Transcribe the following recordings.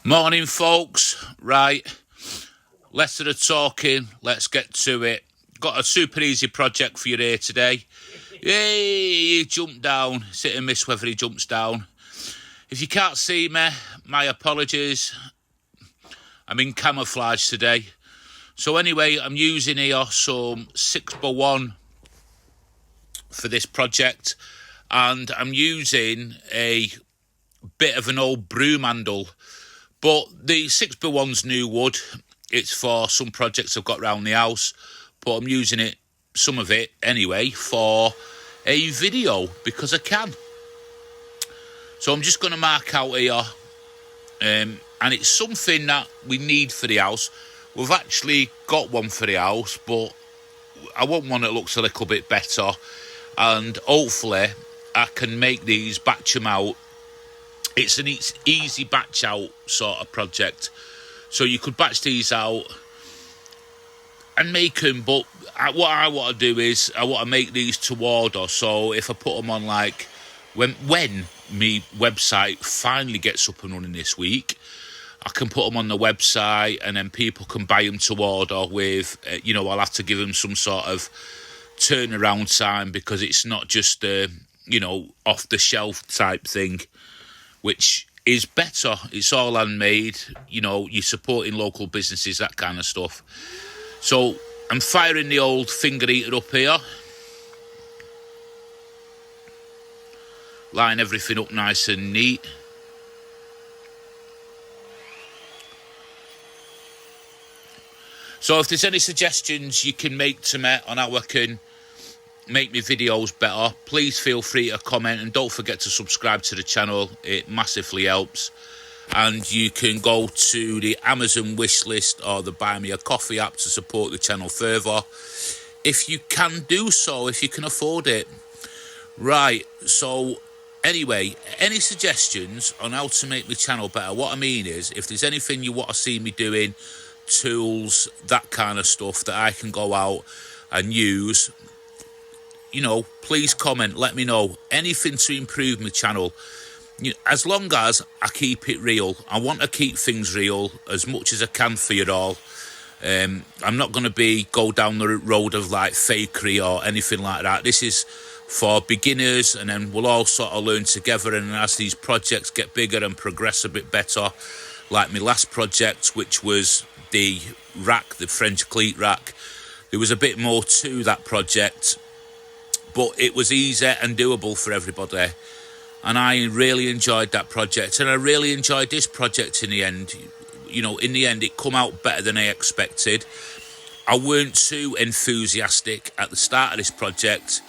Morning, folks. Right, less of the talking, let's get to it. Got a super easy project for you here today. Yay, he jumped down. It's hit and miss whether he jumps down. If you can't see me, my apologies. I'm in camouflage today. So anyway, I'm using here some 6x1 for this project, and I'm using a bit of an old broom handle. But the 6x1's new wood. It's for some projects I've got around the house, but I'm using it, some of it anyway, for a video because I can. So I'm just going to mark out here, and it's something that we need for the house. We've actually got one for the house, but I want one that looks a little bit better, and hopefully I can make these, batch them out. It's an easy batch out sort of project. So you could batch these out and make them, but what I want to do is I want to make these to order. So if I put them on, like, when me website finally gets up and running this week, I can put them on the website and then people can buy them to order with, I'll have to give them some sort of turnaround time because it's not just off the shelf type thing, which is better. It's all handmade, you're supporting local businesses, that kind of stuff. So I'm firing the old finger eater up here, line everything up nice and neat. So if there's any suggestions you can make to me on how I can make my videos better, please feel free to comment, and don't forget to subscribe to the channel. It massively helps. And you can go to the Amazon wish list or the Buy Me a Coffee app to support the channel further, if you can do so, if you can afford it. Right, so anyway, any suggestions on how to make my channel better? What I mean is, if there's anything you want to see me doing, tools, that kind of stuff that I can go out and use, please comment, let me know. Anything to improve my channel. As long as I keep it real. I want to keep things real as much as I can for you all. I'm not going to go down the road of like fakery or anything like that. This is for beginners, and then we'll all sort of learn together. And as these projects get bigger and progress a bit better, like my last project, which was the rack, the French cleat rack, there was a bit more to that project, but it was easy and doable for everybody. And I really enjoyed that project, and I really enjoyed this project in the end. In the end, it come out better than I expected. I weren't too enthusiastic at the start of this project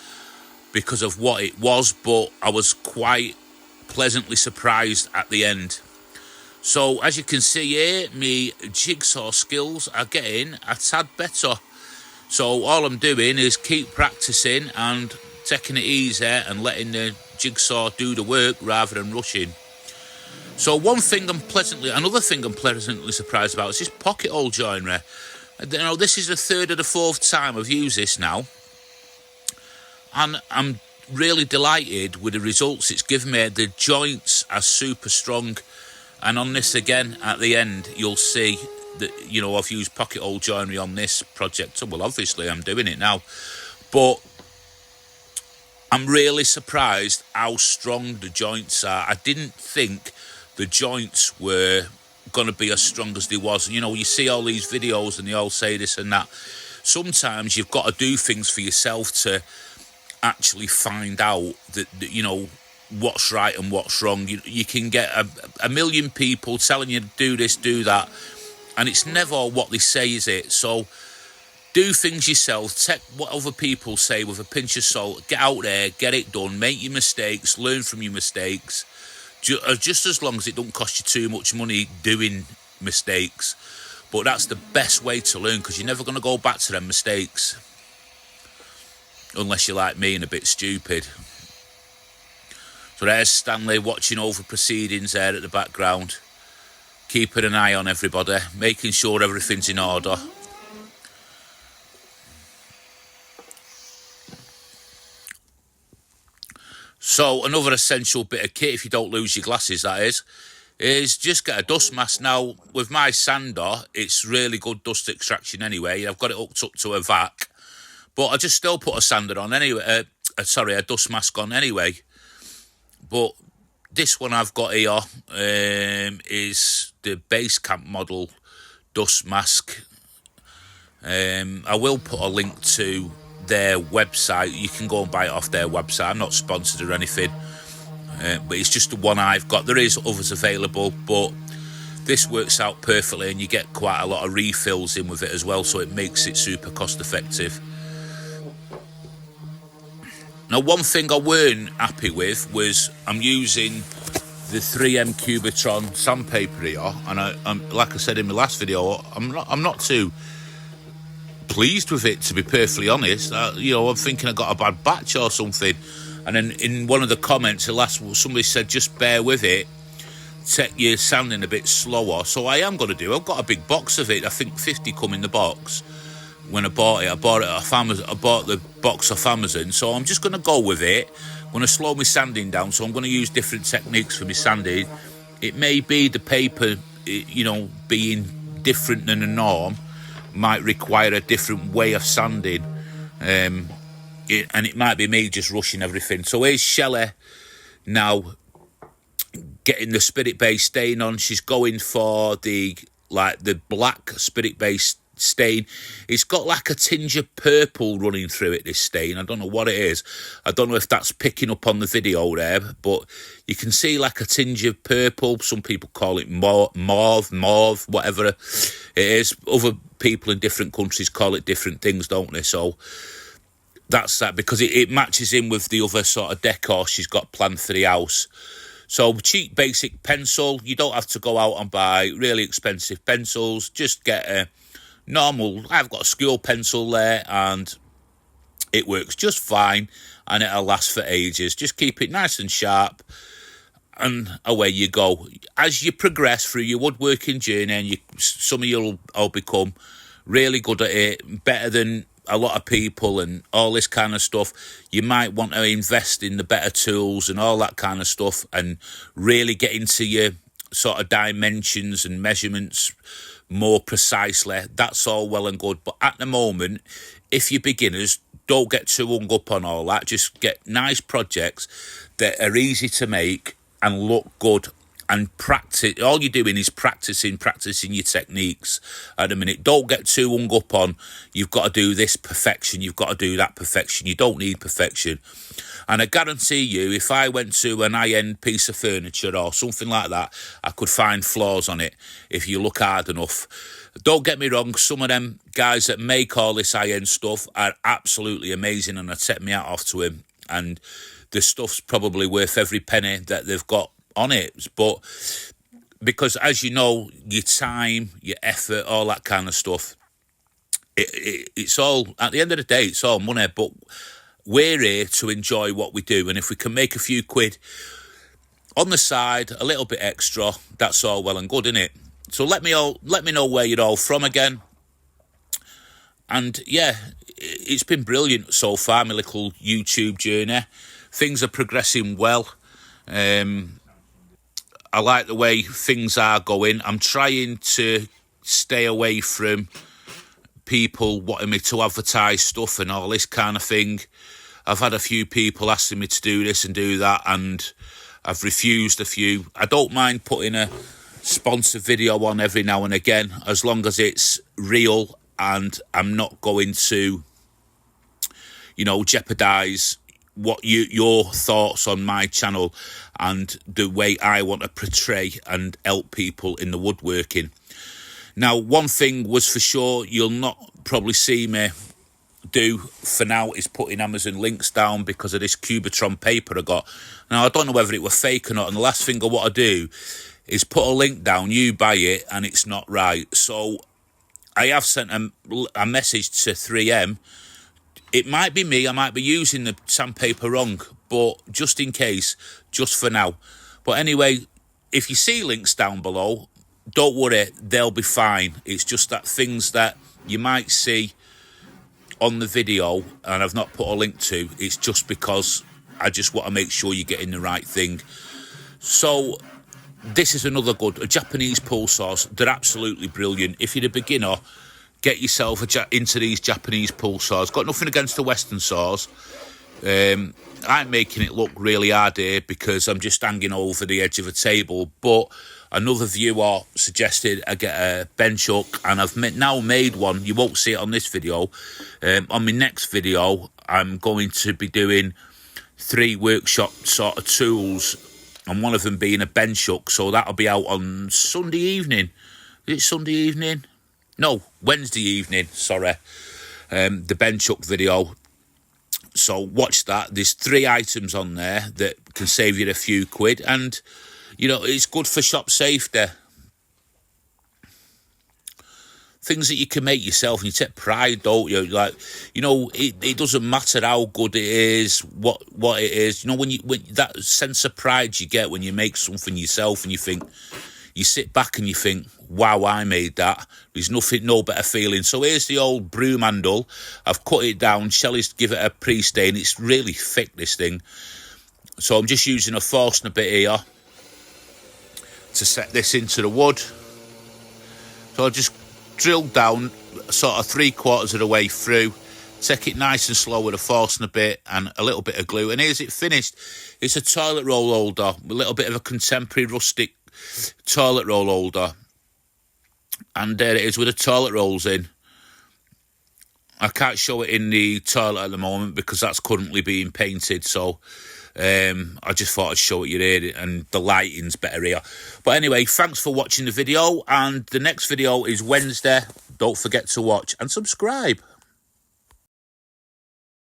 because of what it was, but I was quite pleasantly surprised at the end. So as you can see here, my jigsaw skills are getting a tad better. So all I'm doing is keep practicing and taking it easy and letting the jigsaw do the work rather than rushing. So another thing I'm pleasantly surprised about is this pocket hole joinery. This is the third or the fourth time I've used this now, and I'm really delighted with the results it's given me. The joints are super strong, and on this again at the end you'll see that I've used pocket hole joinery on this project. Well, obviously I'm doing it now, but I'm really surprised how strong the joints are. I didn't think the joints were going to be as strong as they was. You see all these videos and they all say this and that. Sometimes you've got to do things for yourself to actually find out that what's right and what's wrong. You can get a million people telling you to do this, do that, and it's never what they say, is it? So do things yourself. Take what other people say with a pinch of salt. Get out there, get it done, make your mistakes, learn from your mistakes. Just as long as it don't cost you too much money doing mistakes. But that's the best way to learn, because you're never going to go back to them mistakes. Unless you're like me and a bit stupid. So there's Stanley watching over proceedings there at the background. Keeping an eye on everybody, making sure everything's in order. So another essential bit of kit, if you don't lose your glasses, that is is just get a dust mask. Now, with my sander, it's really good dust extraction anyway. I've got it hooked up to a vac, but I just still put a sander on anyway. A dust mask on anyway. But this one I've got here is the base camp model dust mask. I will put a link to their website. You can go and buy it off their website. I'm not sponsored or anything, but it's just the one I've got. There is others available, but this works out perfectly, and you get quite a lot of refills in with it as well, so it makes it super cost effective. Now, one thing I weren't happy with was I'm using the 3M Cubitron sandpaper here, and I'm like I said in my last video, I'm not too pleased with it, to be perfectly honest. I'm thinking I got a bad batch or something. And then in one of the comments, somebody said just bear with it, take your sanding a bit slower. So I am going to do. I've got a big box of it. I think 50 come in the box. When I bought it off Amazon. I bought the box off Amazon, so I'm just going to go with it. I'm going to slow my sanding down, so I'm going to use different techniques for my sanding. It may be the paper, being different than the norm, might require a different way of sanding, and it might be me just rushing everything. So here's Shelley now getting the spirit base stain on. She's going for the black spirit base stain. It's got like a tinge of purple running through it, this stain. I don't know what it is. I don't know if that's picking up on the video there, but you can see like a tinge of purple. Some people call it mauve, whatever it is. Other people in different countries call it different things, don't they? So that's that, because it matches in with the other sort of decor she's got planned for the house. So cheap basic pencil. You don't have to go out and buy really expensive pencils. Just get a normal, I've got a school pencil there, and it works just fine, and it'll last for ages. Just keep it nice and sharp, and away you go. As you progress through your woodworking journey, and some of you will become really good at it, better than a lot of people and all this kind of stuff, you might want to invest in the better tools and all that kind of stuff, and really get into your sort of dimensions and measurements more precisely. That's all well and good, but at the moment, if you're beginners, don't get too hung up on all that. Just get nice projects that are easy to make and look good, and practice. All you're doing is practicing your techniques at the minute. Don't get too hung up on you've got to do this perfection, you've got to do that perfection. You don't need perfection. And I guarantee you, if I went to an high-end piece of furniture or something like that, I could find flaws on it if you look hard enough. Don't get me wrong, some of them guys that make all this high-end stuff are absolutely amazing, and I take my hat off to him. And the stuff's probably worth every penny that they've got on it. But because, as you know, your time, your effort, all that kind of stuff, it's all, at the end of the day, it's all money. But we're here to enjoy what we do, and if we can make a few quid on the side, a little bit extra, that's all well and good, isn't it? So let me know where you're all from again. And yeah, it's been brilliant so far, my little YouTube journey. Things are progressing well. I like the way things are going. I'm trying to stay away from people wanting me to advertise stuff and all this kind of thing. I've had a few people asking me to do this and do that, and I've refused a few. I don't mind putting a sponsored video on every now and again, as long as it's real and I'm not going to, jeopardise what your thoughts on my channel and the way I want to portray and help people in the woodworking. Now, one thing was for sure, you'll not probably see me do for now is putting Amazon links down because of this Cubitron paper I got. Now, I don't know whether it were fake or not, and the last thing I want to do is put a link down, you buy it, and it's not right. So I have sent a message to 3M. It might be me, I might be using the sandpaper wrong, but just in case, just for now. But anyway, if you see links down below, don't worry, they'll be fine. It's just that things that you might see on the video and I've not put a link to, it's just because I just want to make sure you're getting the right thing. So this is another good, a Japanese pull saws. They're absolutely brilliant. If you're a beginner, get yourself into these Japanese pull saws. Got nothing against the Western saws. I'm making it look really hard here because I'm just hanging over the edge of a table, but another viewer suggested I get a bench hook, and I've now made one. You won't see it on this video. On my next video, I'm going to be doing 3 workshop sort of tools, and one of them being a bench hook, so that'll be out on Sunday evening. Is it Sunday evening? No, Wednesday evening, sorry. The bench hook video. So watch that. There's 3 items on there that can save you a few quid, and you know, it's good for shop safety. Things that you can make yourself, and you take pride, don't you? Like, you know, it doesn't matter how good it is, what it is. You know, when that sense of pride you get when you make something yourself, and you sit back and you think, wow, I made that. There's no better feeling. So here's the old broom handle. I've cut it down. Shelley's give it a pre-stain. It's really thick, this thing. So I'm just using a Forstner bit here to set this into the wood. So I just drill down sort of 3/4 of the way through. Take it nice and slow with a Forstner bit and a little bit of glue. And here's it finished. It's a toilet roll holder, a little bit of a contemporary rustic toilet roll holder. And there it is with the toilet rolls in. I can't show it in the toilet at the moment because that's currently being painted, so I just thought I'd show it you here, and the lighting's better here. But anyway, thanks for watching the video, and the next video is Wednesday. Don't forget to watch and subscribe.